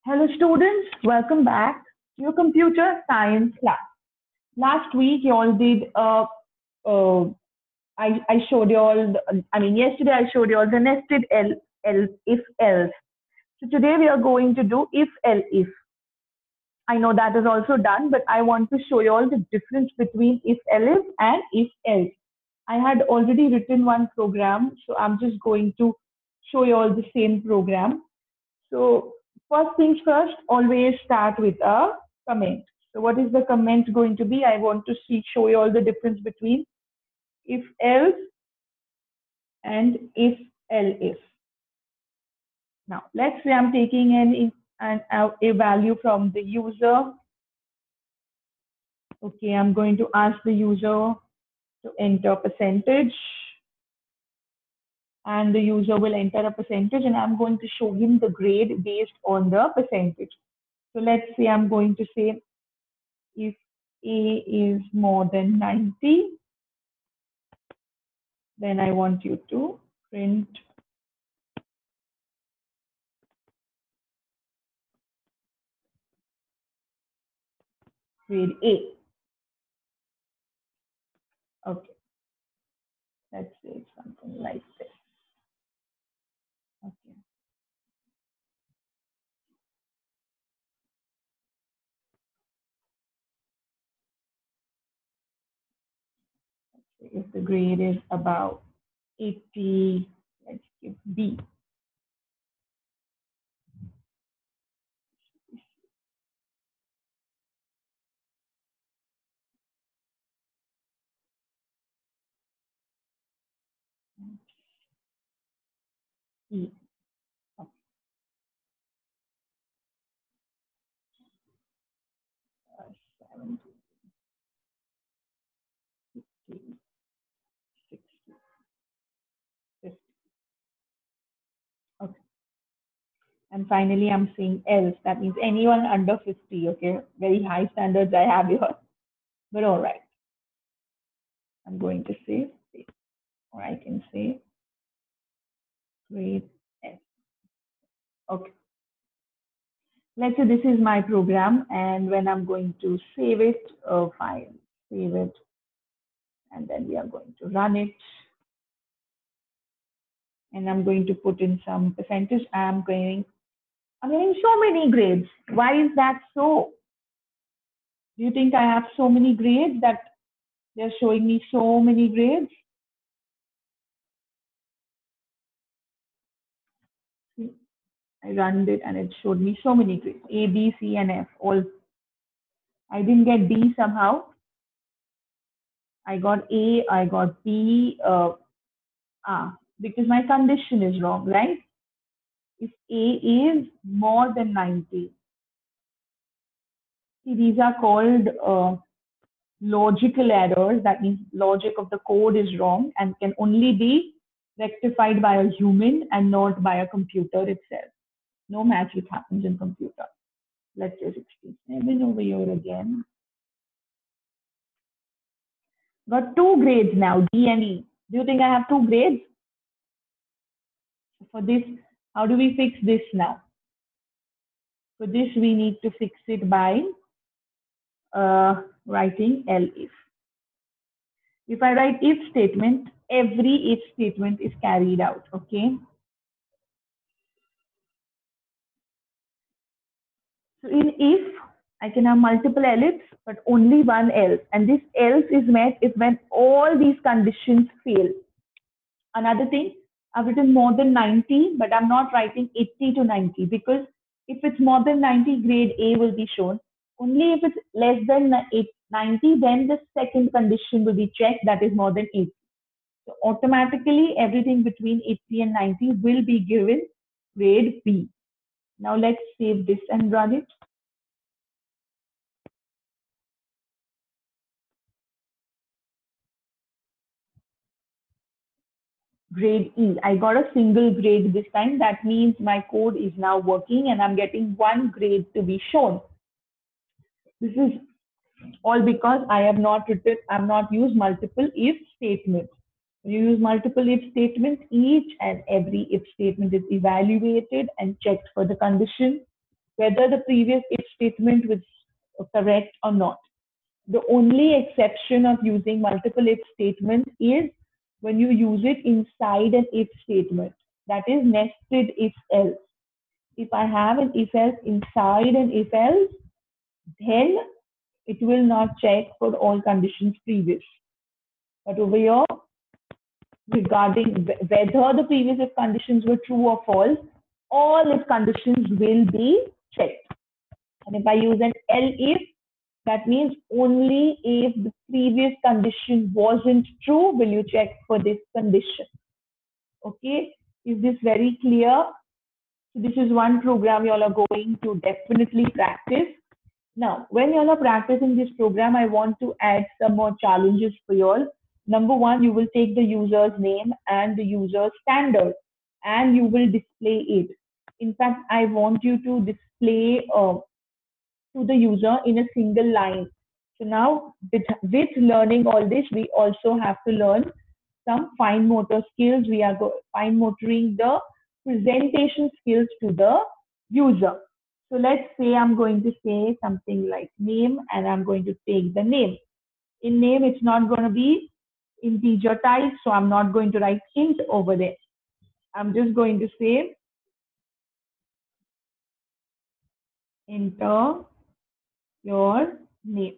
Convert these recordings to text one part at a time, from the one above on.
Hello students, welcome back to your computer science class. Last week you all did, uh, I showed you all, yesterday I showed you all the nested if else. So today we are going to do if if. I know that is also done, but I want to show you all the difference between if else and if else. I had already written one program, so I'm just going to show you all the same program. So first things first, always start with a comment. So what is the comment going to be? I want to show you all the difference between if else and if else. Now let's say I'm taking a value from the user. Okay, I'm going to ask the user to enter percentage, and the user will enter a percentage, and I'm going to show him the grade based on the percentage. So let's say I'm going to say if A is more than 90, then I want you to print grade A. Okay, let's say something like this. Okay. If the grade is about 80, let's give B. E. Okay. 70, 50, 60, 50. Okay. And finally, I'm saying else. That means anyone under 50. Okay. Very high standards I have here. But all right. I'm going to say, or I can say grade S. Okay. Let's say this is my program, and when I'm going to save it, file, save it, and then we are going to run it. And I'm going to put in some percentage. I'm getting so many grades. Why is that so? Do you think I have so many grades that they're showing me so many grades? See, I ran it and it showed me so many grades. A, B, C, and F. All. I didn't get D somehow. I got A, I got B, because my condition is wrong, right? If A is more than 90, see, these are called logical errors. That means logic of the code is wrong and can only be rectified by a human and not by a computer itself. No magic happens in computer. Let's say 67 over here again. Got two grades now, D and E. Do you think I have two grades? For this, how do we fix this now? For this, we need to fix it by writing elif. If I write if statement, every if statement is carried out, okay? So in if, I can have multiple elifs, but only one else. And this else is met if when all these conditions fail. Another thing, I've written more than 90, but I'm not writing 80 to 90 because if it's more than 90, grade A will be shown. Only if it's less than 90, then the second condition will be checked, that is more than 80. So automatically, everything between 80 and 90 will be given grade B. Now let's save this and run it. Grade E. I got a single grade this time. That means my code is now working and I'm getting one grade to be shown. This is all because I have not used multiple if statements. When you use multiple if statements, each and every if statement is evaluated and checked for the condition. whether the previous if statement was correct or not. The only exception of using multiple if statement is when you use it inside an if statement. That is nested if else. If I have an if else inside an if else, then it will not check for all conditions previous. But over here, regarding whether the previous if conditions were true or false, all if conditions will be checked. And if I use an elif, that means only if the previous condition wasn't true will you check for this condition. Okay, is this very clear? So this is one program you all are going to definitely practice. Now, when you all are practicing this program, I want to add some more challenges for you all. Number one, you will take the user's name and the user's standard and you will display it. In fact, I want you to display to the user in a single line. So now with learning all this, we also have to learn some fine motor skills. We are fine motoring the presentation skills to the user. So let's say I'm going to say something like name and I'm going to take the name. In name, it's not going to be integer type, so I'm not going to write int over there. I'm just going to say enter your name.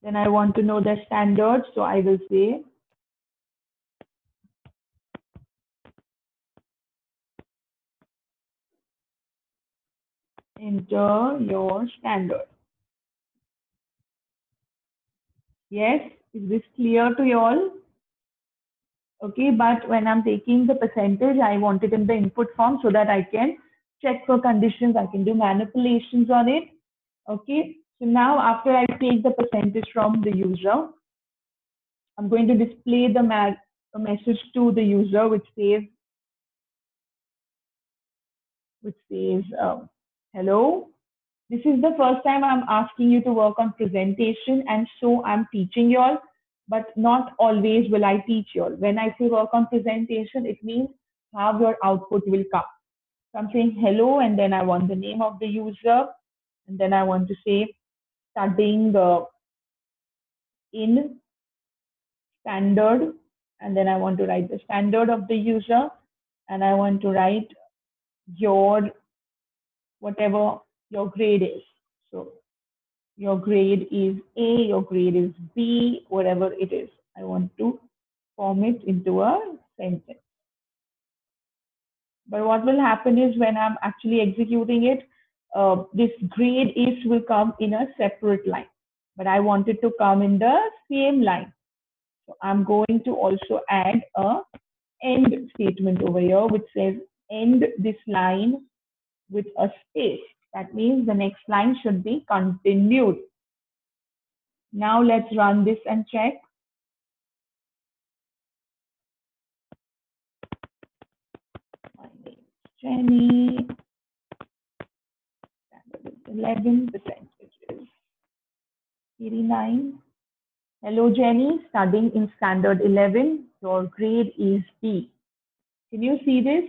Then I want to know the standard, so I will say enter your standard. Yes, is this clear to you all? Okay, but when I'm taking the percentage, I want it in the input form so that I can check for conditions, I can do manipulations on it. Okay, so now after I take the percentage from the user, I'm going to display the message to the user which says hello. This is the first time I'm asking you to work on presentation, and so I'm teaching you all, but not always will I teach you all. When I say work on presentation, it means how your output will come. So I'm saying hello, and then I want the name of the user, and then I want to say studying in standard, and then I want to write the standard of the user, and I want to write your whatever your grade is. So your grade is A, your grade is B, whatever it is. I want to form it into a sentence. But what will happen is when I'm actually executing it, this grade is will come in a separate line. But I want it to come in the same line. So I'm going to also add a end statement over here, which says end this line with a space. That means the next line should be continued. Now let's run this and check. My name is Jenny. 11%, which is 89. Hello, Jenny. Studying in standard 11. Your grade is B. Can you see this?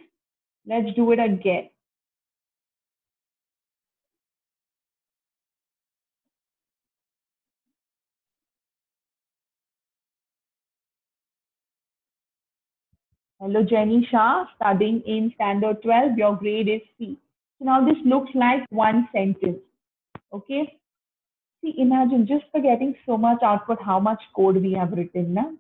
Let's do it again. Hello, Jenny Shah. Studying in standard 12. Your grade is C. So now this looks like one sentence. Okay. See, imagine just for getting so much output, how much code we have written now.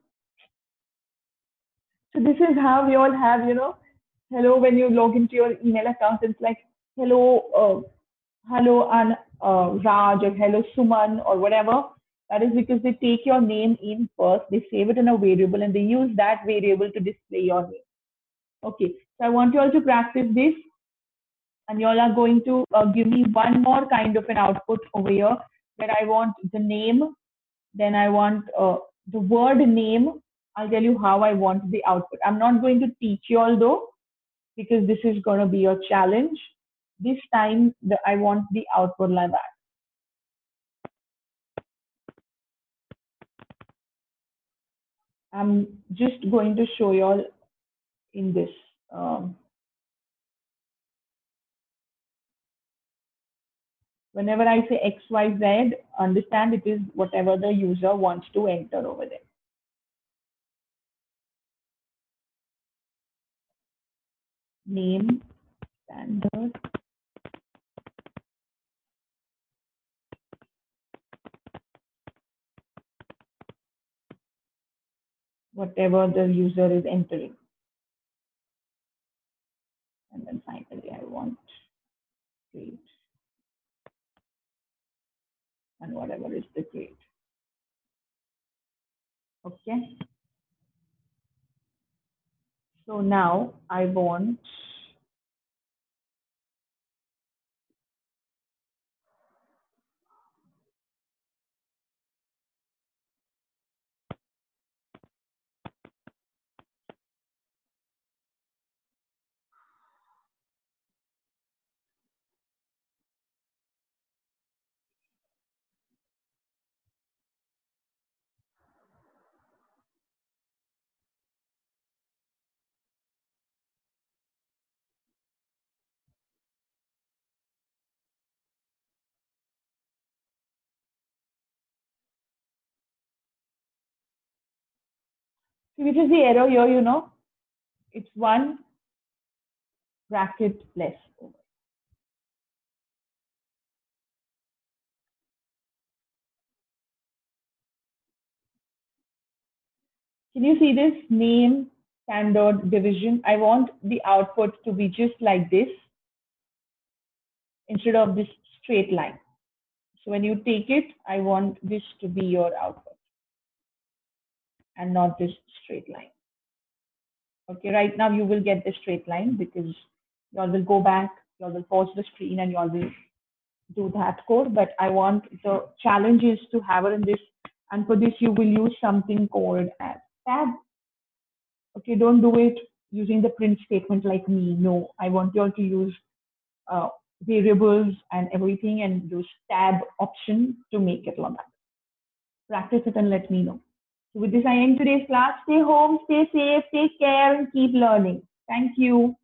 So this is how we all have, hello, when you log into your email account, it's like, hello, and Raj, or hello, Suman, or whatever. That is because they take your name in first, they save it in a variable, and they use that variable to display your name. Okay, so I want you all to practice this, and you all are going to give me one more kind of an output over here, where I want the name, then I want the word name. I'll tell you how I want the output. I'm not going to teach you all though, because this is going to be your challenge. This time, I want the output like that. I'm just going to show you all in this. Whenever I say XYZ, understand it is whatever the user wants to enter over there. Name, standard, whatever the user is entering. And then finally, I want grade and whatever is the grade. Okay. So now I want see which is the error here, you know, it's one bracket less. Can you see this name, standard, division? I want the output to be just like this instead of this straight line. So when you take it, I want this to be your output and not this straight line. Okay, right now you will get the straight line because you all will go back, you all will pause the screen and you all will do that code. But I want the challenge is to have it in this, and for this you will use something called as tab. Okay, don't do it using the print statement like me. No, I want you all to use variables and everything and use tab option to make it like that. Practice it and let me know. So with this, I end today's class. Stay home, stay safe, take care, and keep learning. Thank you.